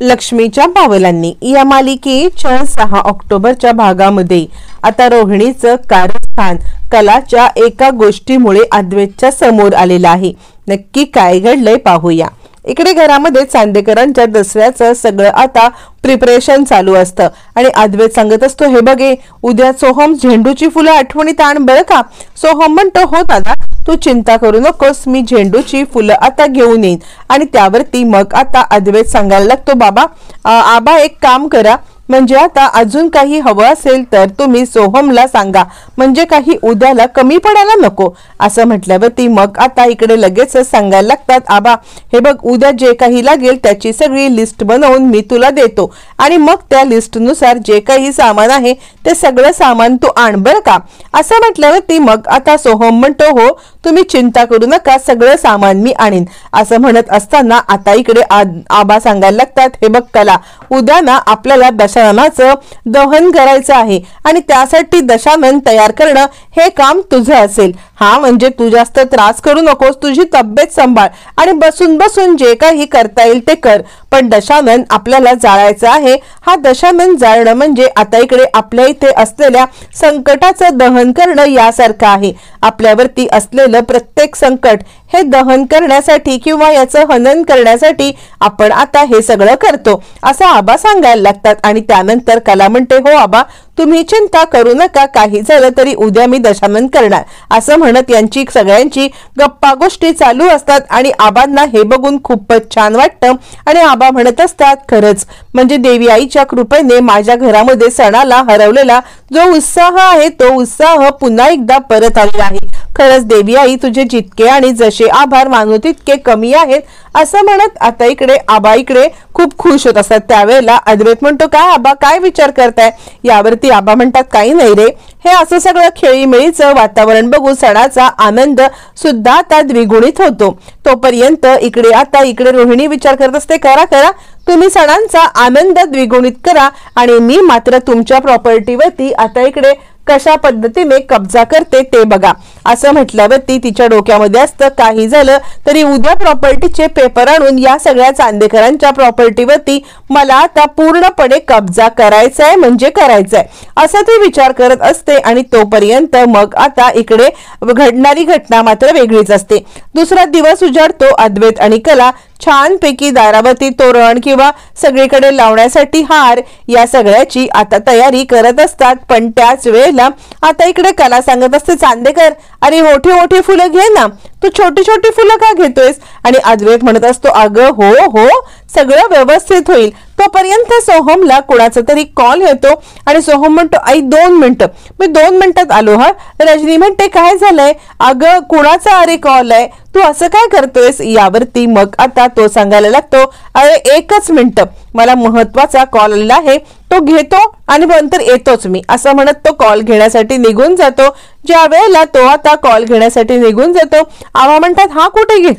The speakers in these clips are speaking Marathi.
लक्ष्मीच्या पावलांनी या मालिकेच्या 6 ऑक्टोबरच्या भागामध्ये आता रोहिणीचं कारस्थान कलाच्या एका गोष्टीमुळे अद्वैतच्या समोर आलेलं आहे। नक्की काय घडलंय पाहूया। इकडे घरामध्ये चांदेकरांच्या दसऱ्याचं सगळं आता प्रिपरेशन चालू असतं आणि अद्वैत सांगत असतो, हे बघे उद्या सोहम झेंडूची फुलं आठवणीत आण बरं का। सोहम म्हणतो, हो दादा तू चिंता करू नकोस, मी झेंडूची फुलं आता घेऊन येईन। आणि त्यावरती मग आता अद्वैत सांगायला लागतो, बाबा आबा एक काम करा, म्हणजे आता अजून काही हवं असेल तर तुम्ही सोहमला सांगा, म्हणजे काही उद्याला कमी पडायला नको। असं म्हटल्यावरती मग आता इकडे लगेच सांगायला लागतात, आबा हे बघ उद्या जे काही लागेल त्याची सगळी लिस्ट बनवून मी तुला देतो आणि मग त्या लिस्ट नुसार जे काही सामान आहे ते सगळं सामान तू आण बरं का। असं म्हटल्यावरती मग आता सोहम म्हणतो, हो तुम्ही चिंता करू नका, सगळं सामान मी आणीन। असं म्हणत असताना आता इकडे आबा सांगायला लागतात, हे बघ कला उद्या ना आपल्याला दशाननाचं दहन करायचं आहे आणि त्यासाठी दशानन तयार करणं हे काम तुझं असेल। हा म्हणजे तू जास्त त्रास करू नकोस, तुझी तब्येत सांभाळ आणि बसून बसून जे काही करता येईल ते कर, पण दशानन आपल्याला जाळायचं आहे। हा दशानन जाळणं म्हणजे आता इकडे आपल्या इथे असलेल्या संकटाचं दहन करणं यासारखं आहे। आपल्यावरती असलेलं प्रत्येक संकट हे दहन करण्यासाठी किंवा याचं हनन करण्यासाठी आपण आता हे सगळं करतो, असं आबा सांगायला लागतात। आणि त्यानंतर कला म्हणते, हो आबा तुम्ही चिंता करू नका, काही झालं तरी उद्या मी दशानन करणार। असं म्हणत यांची सगळ्यांची गप्पा गोष्टी चालू असतात आणि आबांना हे बघून खूपच छान वाटतं आणि आबा म्हणत असतात, खरंच म्हणजे देवी आईच्या कृपेने माझ्या घरामध्ये सणाला हरवलेला जो उत्साह आहे तो उत्साह पुन्हा एकदा परत आलेला आहे। खरंच देवी आई तुझे जितके आणि जसे आभार मानू तितके कमी आहेत। असं म्हणत आता इकडे आबा इकडे खूप खुश होत असतात। त्यावेळेला अद्वैत म्हणतो, काय आबा काय विचार करताय? यावरती आबा म्हणतात, काही नाही रे, हे असं सगळं खेळीमेळीचं वातावरण बघून सणाचा आनंद सुद्धा आता द्विगुणित होतो। तोपर्यंत इकडे रोहिणी विचार करत असते, करा करा तुम्ही सणांचा आनंद द्विगुणित करा आणि मी मात्र तुमच्या प्रॉपर्टीवरती आता इकडे कशा पद्धतीने कब्जा करते ते बघा। असं म्हटल्यावरती तिच्या डोक्यामध्ये असतं, काही झालं तरी उद्या प्रॉपर्टीचे पेपर आणून या सगळ्या चांदेकरांच्या प्रॉपर्टीवरती मला आता पूर्णपणे कब्जा करायचा आहे म्हणजे करायचा आहे, असं ती विचार करत असते। आणि तोपर्यंत मग आता इकडे घडणारी घटना मात्र वेगळीच असते। दुसरा दिवस उजाडतो। अद्वैत आणि कला छानपैकी दारावरती तोरण किंवा सगळीकडे लावण्यासाठी हार या सगळ्याची आता तयारी करत असतात। पण त्याच वेळेला आता इकडे कला सांगत असते, चांदेकर अरे मोठी मोठी फुलं घे ना, तू छोटी छोटी फुलं का घेतोयस? आणि अद्वैत म्हणत असतो, अगं हो हो सगळं व्यवस्थित होईल। तोपर्यंत सोहमला कोणाचा तरी कॉल येतो आणि सोहम म्हणतो, आई 2 मिनिटं, मी 2 मिनिटात आलो हा। रजनी म्हणते, काय झालंय? अगं कुणाचा अरे कॉल आहे, तू असं काय करतोयस? यावरती मग आता तो सांगायला लागतो, अरे 1च मिनिट, मला महत्वाचा कॉल आलेला आहे, तो घेतो आणि नंतर येतोच मी। असं म्हणत तो कॉल घेण्यासाठी निघून जातो। ज्या वेळेला तो आता कॉल घेण्यासाठी निघून जातो, आबा म्हणतात, हा कुठे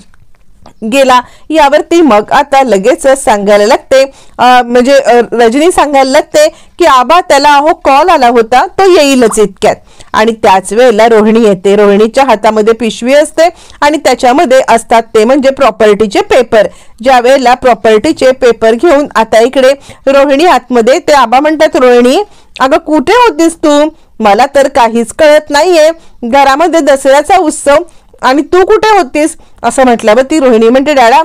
गेला? यावरती मग आता लगेच सांगायला लागते, म्हणजे रजनी सांगायला लागते की आबा त्याला कॉल आला होता, तो येईलच इतक्यात। आणि त्याच वेळेला रोहिणी येते। रोहिणीच्या हातामध्ये पिशवी असते आणि त्याच्यामध्ये असतात ते म्हणजे प्रॉपर्टीचे पेपर। ज्या वेळेला प्रॉपर्टीचे पेपर घेऊन आता इकडे रोहिणी आतमध्ये येते, आबा म्हणतात, रोहिणी अगं कुठे होतीस तू? मला तर काहीच कळत नाहीये, घरामध्ये दसऱ्याचा उत्सव आणि तू कुठे होतीस? असं म्हटल्यावर ती रोहिणी म्हणते, डॅडा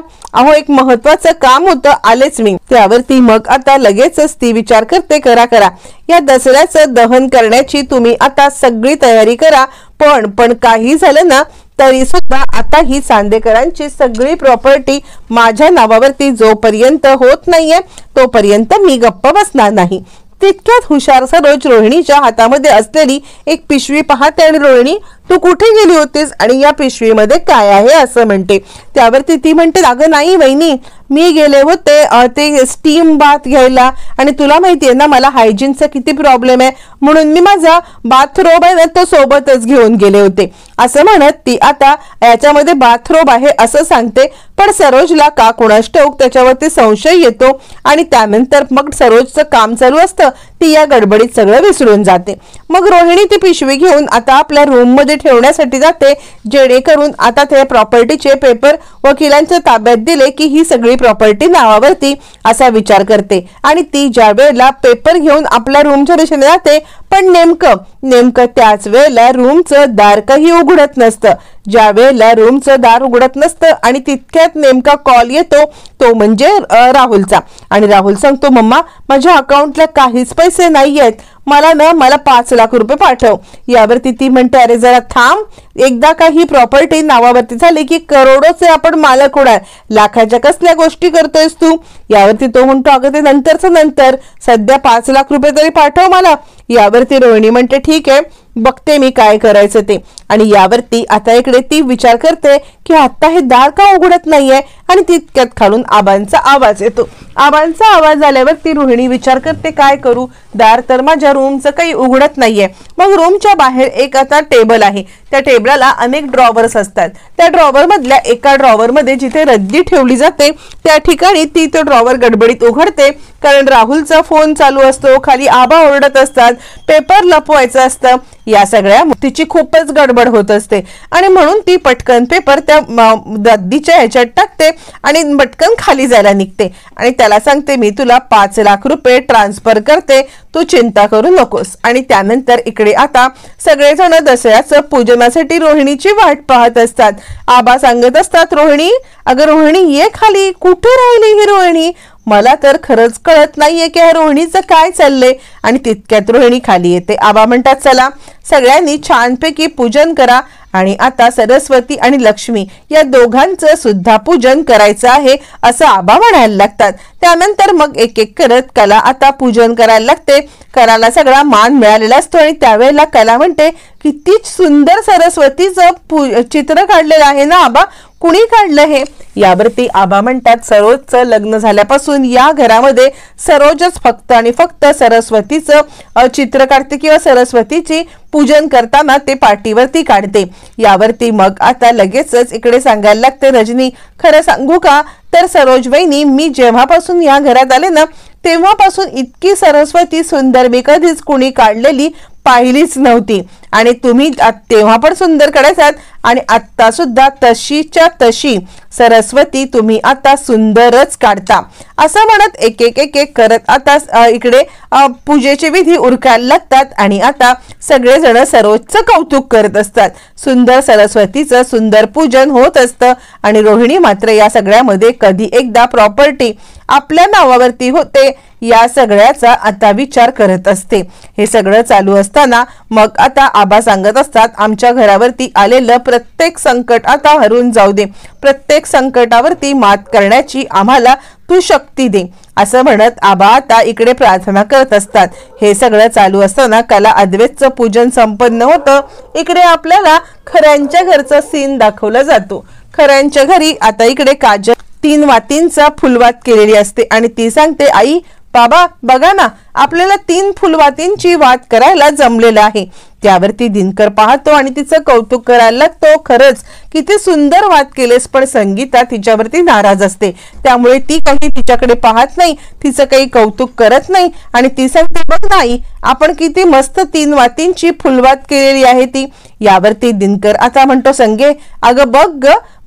एक महत्वाचं काम होतं, आलेच मी। त्यावरती मग आता लगेचच ती विचार करते, करा करा या दसऱ्याचं दहन करण्याची तुम्ही आता सगळी तयारी करा, पण काही झालं ना तरी सुद्धा आता ही चांदेकरांची सगळी प्रॉपर्टी माझ्या नावावरती जोपर्यंत होत नाहीये तोपर्यंत मी गप्प बसणार नाही। तितक्यात हुशार सरोज रोहिणीच्या हातामध्ये असलेली एक पिशवी पाहते आणि रोहिणी तू कुठे गेली होतीस आणि या पिशवीमध्ये काय आहे असं म्हणते। त्यावरती ती म्हणते, अगं नाही वहिनी, मी गेले होते ते स्टीम बाथ घ्यायला आणि तुला माहितीये ना मला हायजीनचा किती प्रॉब्लेम आहे, म्हणून मी माझा बाथरोब आहे ना तो सोबतच घेऊन गेले होते। असं म्हणत ती आता याच्यामध्ये बाथरोब आहे असं सांगते, पण सरोजला का कोणास ठाऊक त्याच्यावरती संशय येतो आणि त्यानंतर मग सरोजचं काम चालू असतं। ती या गडबडीत सगळं विसरून जाते. मग रोहिणी ती पिशवी घेऊन आता आपल्या रूम मध्ये ठेवण्यासाठी जाते, जेणेकरून आता ते प्रॉपर्टीचे पेपर वकिलांच्या ताब्यात दिले की ही सगळी प्रॉपर्टी नावावरती असा विचार करते. आणि ती ज्या वेळेला पेपर घेऊन आपल्या रूमच्या दिशेने जाते, पण नेमकं त्याच वेळेला रूमचं दार काही उघडत नसतं. ज्या वेळेला रूमचं दार उघडत नसतं आणि तितक्यात नेमका कॉल येतो, तो म्हणजे राहुलचा. आणि राहुल सांगतो, मम्मा माझ्या अकाउंटला काहीच पैसे नाही आहेत, मला 5 लाख रुपये पाठव. यावरती ती म्हणते, अरे जरा थांब, एकदा काही प्रॉपर्टी नावावरती झाली की करोडोचे आपण मालक होणार, लाखाच्या कसल्या गोष्टी करतोयस तू. यावरती तो म्हणतो, अगं ते नंतरच नंतर, सध्या 5 लाख रुपये तरी पाठव मला. यावरती रोहिणी म्हणते, ठीक आहे, बघते मी काय करायचं ते. आणि यावरती आता इकडे ती विचार करते की आता हे दार का उघडत नाहीये. आणि तितक्यात खालून आबांचा आवाज येतो. आबांचा आवाज आल्यावर ती रोहिणी विचार करते, काय करू, दार तर माझ्या रूमचं काही उघडत नाहीये. मग रूमच्या बाहेर एक आता टेबल आहे, त्या टेबलाला अनेक ड्रॉवर्स असतात. त्या ड्रॉवर मधल्या एका ड्रॉवर मध्ये जिथे रद्दी ठेवली जाते त्या ठिकाणी ती तो ड्रॉवर गडबडीत उघडते, कारण राहुलचा फोन चालू असतो, खाली आबा ओरडत असतात, पेपर लपवायचं असतं. या सगळ्या तिची खूपच गडबड होत असते आणि म्हणून ती पटकन पेपर त्या रद्दीच्या ह्याच्यात टाकते आणि पटकन खाली जायला निघते. आणि त्याला सांगते, मी तुला 5 लाख रुपये ट्रान्सफर करते, तू चिंता करू नकोस. आणि त्यानंतर इकडे आता सगळेजण दसऱ्याचं पूजनासाठी रोहिणीची वाट पाहत असतात. आबा सांगत असतात, रोहिणी, अगं रोहिणी ये खाली, कुठे राहिली ही रोहिणी, मला तर खरंच कळत नाहीये की रोहिणीचं काय चाललंय. आणि तितक्यात रोहिणी खाली येते. आबा म्हणतात, चला सगळ्यांनी छानपैकी पूजन करा आणि आता सरस्वती आणि लक्ष्मी या दोघांचं सुद्धा पूजन करायचं आहे असं आबा म्हणायला लागतात. त्यानंतर मग एक एक करत कला आता पूजन करायला लागते. कलाला सगळा मान मिळालेला असतो आणि त्यावेळेला कला म्हणते, किती सुंदर सरस्वतीचं चित्र काढलेलं आहे ना आबा, कुणी काढलं हे. यावरती आबा म्हणतात, सरोजचं लग्न झाल्यापासून या घरामध्ये सरोजच फक्त आणि फक्त सरस्वतीचं चित्र काढते किंवा सरस्वतीची पूजन करताना ते पाठीवरती काढते. यावरती मग आता लगेचच इकडे सांगायला लागते रजनी, खरं सांगू का, तर सरोज वहिनी, मी जेव्हापासून या घरात आले ना तेव्हापासून इतकी सरस्वती सुंदर मी कधीच कुणी काढलेली पाहिलीच नव्हती. आणि तुम्ही तेव्हा पण सुंदर काढायचात आणि आता सुद्धा तशीच्या तशी सरस्वती तुम्ही आता सुंदरच काढता. असं म्हणत एक एक करत आता इकडे पूजेचे विधी उरकायला लागतात. आणि आता सगळेजण सरोजचं कौतुक करत असतात. सुंदर सरस्वतीचं सुंदर पूजन होत असतं. आणि रोहिणी मात्र या सगळ्यामध्ये कधी एकदा प्रॉपर्टी आपल्या नावावरती होते या सगळ्याचा आता विचार करत असते. हे सगळं चालू असताना मग आता आबा सांगत असतात, आमच्या घरावरती आलेलं प्रत्येक संकट आता हरून जाऊ दे, प्रत्येक संकटावरती मात करण्याची आम्हाला तू शक्ती दे, असं म्हणत आबा आता इकडे प्रार्थना करत असतात. हे सगळं चालू असताना कला अद्वैतचं पूजन संपन्न होतं. इकडे आपल्याला खऱ्यांच्या घरचा सीन दाखवला जातो. खऱ्यांच्या घरी आता इकडे काजल 3 वातींचा फुलवात केलेली असते आणि ती सांगते, आई बाबा बघा ना, आपल्याला 3 फुलवातींची वात करायला जमलेलं आहे. त्यावरती दिनकर पाहतो आणि तिचं कौतुक करायला लागतो, खरंच किती सुंदर वात केलेस. पण संगीता तिच्यावरती नाराज असते, त्यामुळे ती काही तिच्याकडे पाहत नाही, तिचं काही कौतुक करत नाही. आणि ती सांगते, बघ नाही, आपण किती मस्त 3 वातींची फुलवात केलेली आहे ती. यावरती दिनकर आता म्हणतो, संगे अगं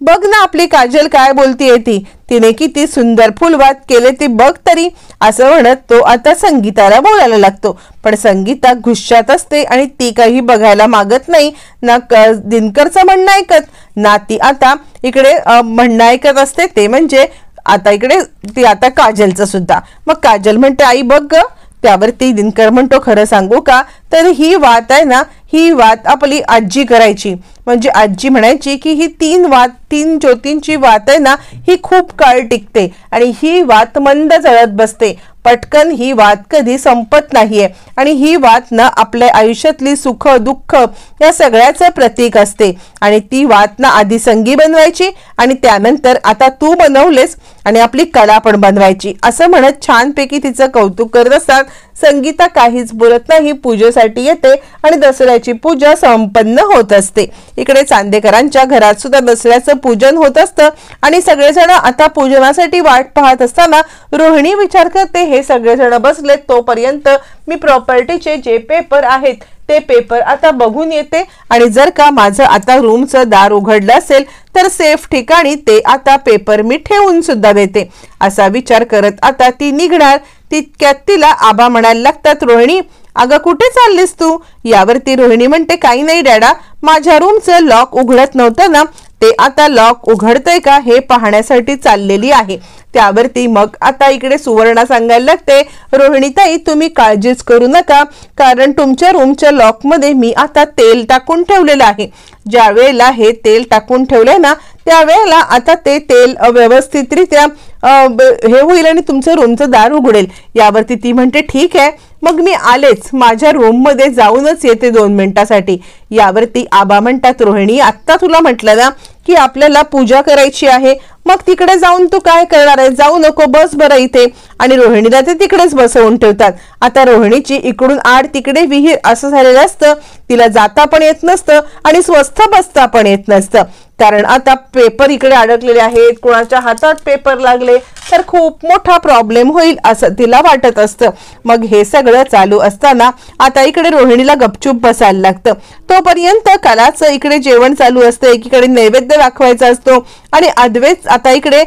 बघ ना आपली काजल काय बोलतीये, तिने किती सुंदर फुलवात केले ती बघ तरी, असं म्हणत तो आता संगीताला बोलायला लागतो. पण संगीता गुस्सात असते आणि ती काही बघायला मागत नाही ना दिनकरचं म्हणणं ऐकत ना ती आता इकडे म्हणणं ऐकत असते. ते म्हणजे आता इकडे ती आता काजलचं सुद्धा. मग काजल म्हणते, आई बघ. त्यावरती दिनकर म्हणतो, खरं सांगू का, तर ही वात आहे ना, ही वात आपली आजी करायची. म्हणजे आजी म्हणायची की ही 3 ज्योतींची वात आहे ना, ही खूप काळ टिकते आणि ही वात मंद जळत बसते, पटकन ही वात कधी संपत नाहीये. आणि ही वात ना आपल्या आयुष्यातली सुख दुःख या सगळ्याचं प्रतीक असते. आणि ती वात ना आधी संगी बनवायची आणि त्यानंतर आता तू बनवलेस आणि आपली कला पण बनवायची असं म्हणत छानपैकी तिचं कौतुक करत असतात. संगीता काहीच बोलत नाही, पूजेसाठी येते आणि दसऱ्याची पूजा संपन्न होत असते. इकडे चांदेकरांच्या घरात सुद्धा दसऱ्याचं पूजन होत असतं आणि सगळेजण आता पूजनासाठी वाट पाहत असताना रोहिणी विचार करते, हे सगळेजण बसले तोपर्यंत मी प्रॉपर्टीचे जे पेपर आहेत ते पेपर आता बघून येते आणि जर का माझं आता रूमचं दार उघडलं असेल तर सेफ ठिकाणी ते आता पेपर मी ठेवून सुद्धा देते. असा विचार करत आता ती निघणार. तितक्यात तिला आबा म्हणायला लागतात, रोहिणी अगं कुठे चाललीस तू? यावरती रोहिणी म्हणते, काही नाही डॅडा, माझ्या रूमचं लॉक उघडत नव्हतं ना, ते आता लॉक उघडतंय का हे पाहण्यासाठी चाललेली आहे. त्यावरती मग आता इकडे सुवर्णा सांगायला लागते, रोहिणीताई तुम्ही काळजीच करू नका, कारण तुमच्या रूमच्या लॉक मध्ये मी आता तेल टाकून ठेवलेलं आहे. ज्या वेळेला हे तेल टाकून ठेवलंय ना त्यावेळेला आता ते तेल व्यवस्थितरित्या हे होईल आणि तुमचं रूमचं दार उघडेल. यावरती ती म्हणते, ठीक आहे मग मी आलेच, माझ्या रूम मध्ये जाऊनच येते 2 मिनिटासाठी. यावरती आबा म्हणतात, रोहिणी आत्ता तुला म्हटलं ना की आपल्याला पूजा करायची आहे, मग तिकडे जाऊन तू काय करणार आहे? जाऊ नको, बस बरं इथे. आणि रोहिणीला ते तिकडेच बसवून ठेवतात. आता रोहिणीची इकडून आड तिकडे विहीर असं झालेलं असतं, तिला जाता पण येत नसतं आणि स्वस्थ बसता पण येत नसतं, कारण आता पेपर इकडे अडकलेले आहेत, कोणाच्या हातात पेपर लागले तर खूप मोठा प्रॉब्लेम होईल असं तिला वाटत असतं. मग हे सगळं चालू असताना आता इकडे रोहिणीला गपचूप बसायला लागतं. तोपर्यंत कलाचं इकडे जेवण चालू असतं, एकीकडे नैवेद्य दाखवायचा असतो आणि अद्वैत आता इकडे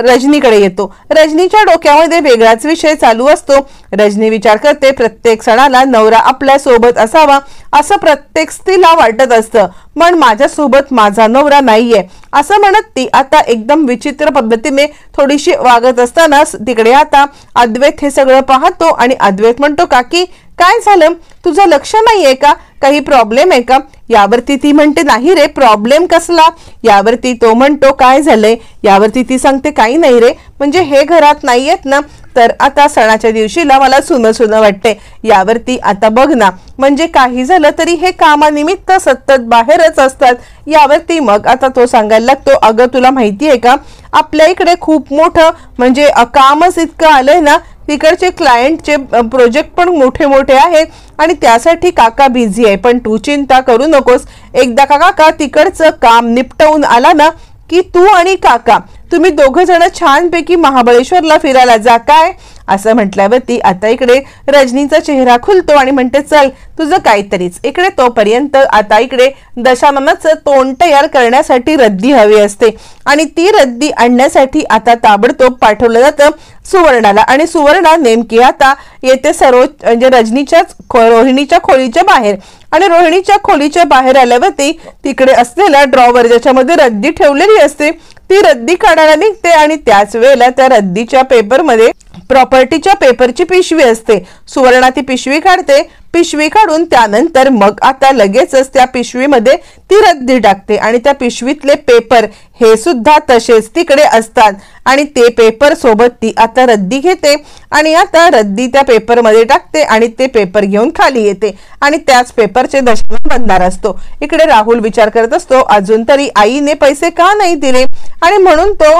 रजनीकडे येतो. रजनीच्या डोक्यामध्ये वेगळाच विषय चालू असतो. रजनी विचार करते, प्रत्येक सणाला नवरा आपल्या सोबत असावा असं प्रत्येक स्त्रीला वाटत असतं, पण माझ्यासोबत माझा नवरा नाहीये असं म्हणत ती आता एकदम विचित्र पद्धतीने थोडीशी वागत असताना तिकडे आता अद्वैत हे सगळं पाहतो आणि अद्वैत म्हणतो, काकी काय झालं? तुझं लक्ष नाहीये का? काही प्रॉब्लेम आहे का? यावरती ती म्हणते, नाही रे, प्रॉब्लेम कसला? यावरती तो म्हणतो, काय झालंय? यावरती ती सांगते, काही नाही रे, म्हणजे हे घरात नाहीयेत ना, तर आता सणाच्या दिवशीला मला सुनं सुनं वाटते. यावरती आता बघ ना, म्हणजे काही झालं तरी हे कामानिमित्त सतत बाहेरच असतात. यावरती मग आता तो सांगायला लागतो, अगं तुला माहिती आहे का, आपल्या इकडे खूप मोठं म्हणजे कामच इतकं आलंय ना, तिकडचे क्लायंटचे प्रोजेक्ट पण मोठे मोठे आहेत आणि त्यासाठी काका बिझी आहे, पण तू चिंता करू नकोस. एकदा का काका तिकडचं काम निपटवून आला ना की तू आणि काका तुम्ही दोघं जण छानपैकी महाबळेश्वरला फिरायला जा. काय असं म्हटल्यावरती आता इकडे रजनीचा चेहरा खुलतो आणि म्हणते, चल तुझं काहीतरीच. इकडे तोपर्यंत आता इकडे दशाननाचं तोंड तयार करण्यासाठी रद्दी हवी असते आणि ती रद्दी आणण्यासाठी आता ताबडतोब पाठवलं जातं सुवर्णाला. आणि सुवर्णा नेमकी आता येते म्हणजे रजनीच्याच रोहिणीच्या खोलीच्या बाहेर. आणि रोहिणीच्या खोलीच्या बाहेर आल्यावरती तिकडे असलेला ड्रॉवर ज्याच्यामध्ये रद्दी ठेवलेली असते ती रद्दी काढायला निघते आणि त्याच वेळेला त्या रद्दीच्या पेपरमध्ये प्रॉपर्टीच्या पेपरची पिशवी असते. सुवर्णा ती पिशवी काढते. पिशवी काढून त्यानंतर मग आता लगेचच त्या पिशवीमध्ये ती रद्दी टाकते आणि त्या पिशवीतले पेपर हे सुद्धा तसेच तिकडे असतात आणि ते पेपर सोबत ती आता रद्दी घेते आणि आता रद्दी त्या पेपरमध्ये टाकते आणि ते पेपर घेऊन खाली येते आणि त्याच पेपरचे दशमान बनणार असतो. इकडे राहुल विचार करत असतो, अजून तरी आईने पैसे का नाही दिले, आणि म्हणून तो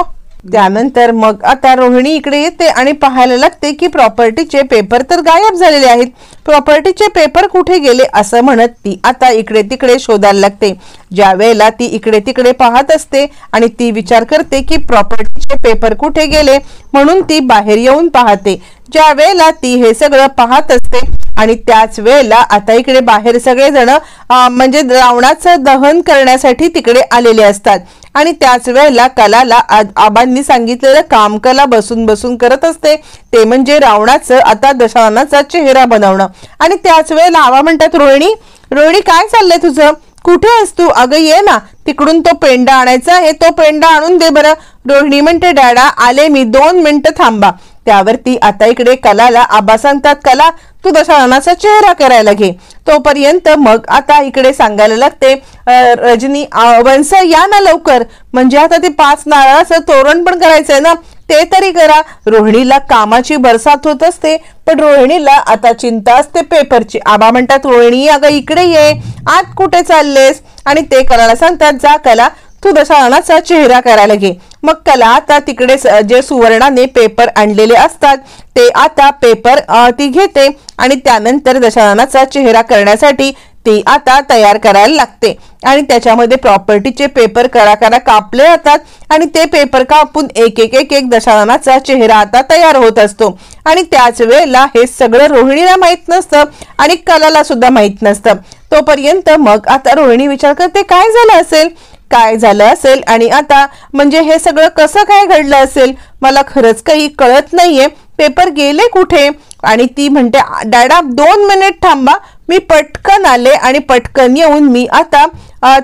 त्यानंतर मग आता रोहिणी इकडे येते आणि पाहायला लागते की प्रॉपर्टीचे पेपर तर गायब झालेले आहेत. प्रॉपर्टीचे पेपर कुठे गेले असं म्हणत ती आता इकडे तिकडे शोधायला लागते. ज्या वेळेला ती इकडे तिकडे पाहत असते आणि ती विचार करते की प्रॉपर्टीचे पेपर कुठे गेले, म्हणून ती बाहेर येऊन पाहते. ज्या वेळेला ती हे सगळं पाहत असते आणि त्याच वेळेला आता इकडे बाहेर सगळेजण म्हणजे रावणाचं दहन करण्यासाठी तिकडे आलेले असतात आणि त्याच वेळेला कलाला आबांनी सांगितलेलं काम कला बसून बसून करत असते, ते म्हणजे रावणाचं आता दशाननाचा चेहरा बनवणं. आणि त्याच वेळेला आबा म्हणतात, रोहिणी रोहिणी काय चाललंय तुझं, कुठे आहेस तू? अगं ये ना, तिकडून तो पेंडा आणायचा आहे, तो पेंडा आणून दे बरं. रोहिणी म्हणते, डॅडा आले मी, 2 मिनिटं थांबा. त्यावरती आता इकडे कलाला आबा सांगतात, कला तू दशाननाचा चेहरा करायला घे. तोपर्यंत मग आता इकडे सांगायला लागते, रजनी वंश या ना लवकर, म्हणजे आता ते 5 नारळाचं तोरण पण करायचंय ना, ते तरी करा. रोहिणीला कामाची बरसात होत असते, पण रोहिणीला आता चिंता असते पेपरची. आबा म्हणतात, रोहिणी अगं इकडे ये, आत कुठे चाललेस? आणि ते कलाला सांगतात, जा कला तू दशाननाचा चेहरा करायला घे. मग कला आता तिकडे जे सुवर्णाने पेपर आणलेले असतात ते आता पेपर ती घेते आणि त्यानंतर दशाननाचा चेहरा करण्यासाठी ती आता तयार करायला लागते आणि त्याच्यामध्ये प्रॉपर्टीचे पेपर करा कापले जातात आणि ते पेपर कापून एक एक एक एक दशाननाचा चेहरा आता तयार होत असतो आणि त्याच वेळेला हे सगळं रोहिणीला माहित नसतं आणि कलाला सुद्धा माहित नसतं। तोपर्यंत मग आता रोहिणी विचार करते काय झालं असेल आणि आता म्हणजे हे सगळं कसं काय घडलं असेल, मला खरंच काही कळत नाहीये, पेपर गेले कुठे। आणि ती म्हणते डॅडा 2 मिनिट थांबा, मी पटकन आले आणि पटकन येऊन मी आता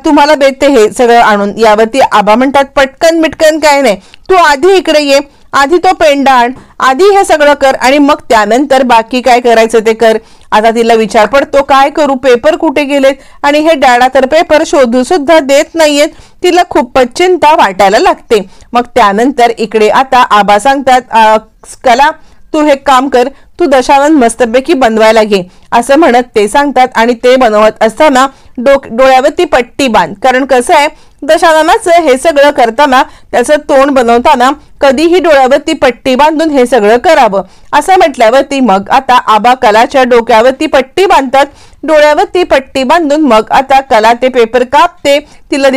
तुम्हाला देते हे सगळं आणून। यावरती आबा म्हणतात पटकन मिटकन काय नाही, तू आधी इकडे ये, आधी तो पेंडा आण, आधी हे सगळं कर आणि मग त्यानंतर बाकी काय करायचं ते कर। आता तिला विचार पडतो काय करू, पेपर कुठे गेलेत आणि हे डॅडा तर पेपर शोधू सुद्धा देत नाहीयेत। तिला खूपच चिंता वाटायला लागते। मग त्यानंतर इकडे आता आबा सांगतात कला तू हे काम कर, तू दशानन मस्तपैकी बनवायला घे असं म्हणत ते सांगतात आणि ते बनवत असताना डोळ्यावरती पट्टी बांध, कारण कसं आहे दशाननाचं हे सगळं करताना त्याचं तोंड बनवताना कधीही डोळ्यावरती पट्टी बांधून हे सगळं करावं असं म्हटल्यावरती मग आता आबा कलाच्या डोक्यावरती पट्टी बांधतात, डोळ्यावरती पट्टी बांधून मग आता कला ते पेपर कापते। तिला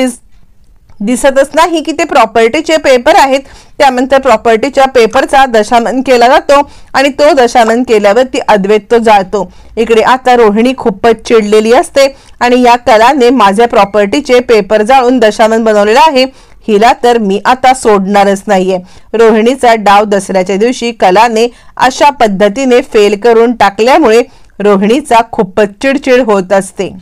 दिसतच नाही की ते प्रॉपर्टीचे पेपर आहेत। त्यानंतर प्रॉपर्टीच्या पेपरचा दशानन केला जातो आणि तो दशानन केल्यावरती अद्वैत तो जातो। इकडे आता रोहिणी खूपच चिडलेली असते आणि या कलाने माझ्या प्रॉपर्टीचे पेपर जाळून दशानन बनवलेला आहे, हिला तर मी आता सोडणारच नाहीये। रोहिणीचा डाव दसऱ्याच्या दिवशी कलाने अशा पद्धतीने फेल करून टाकल्यामुळे रोहिणीचा खूपच चिडचिड होत असते।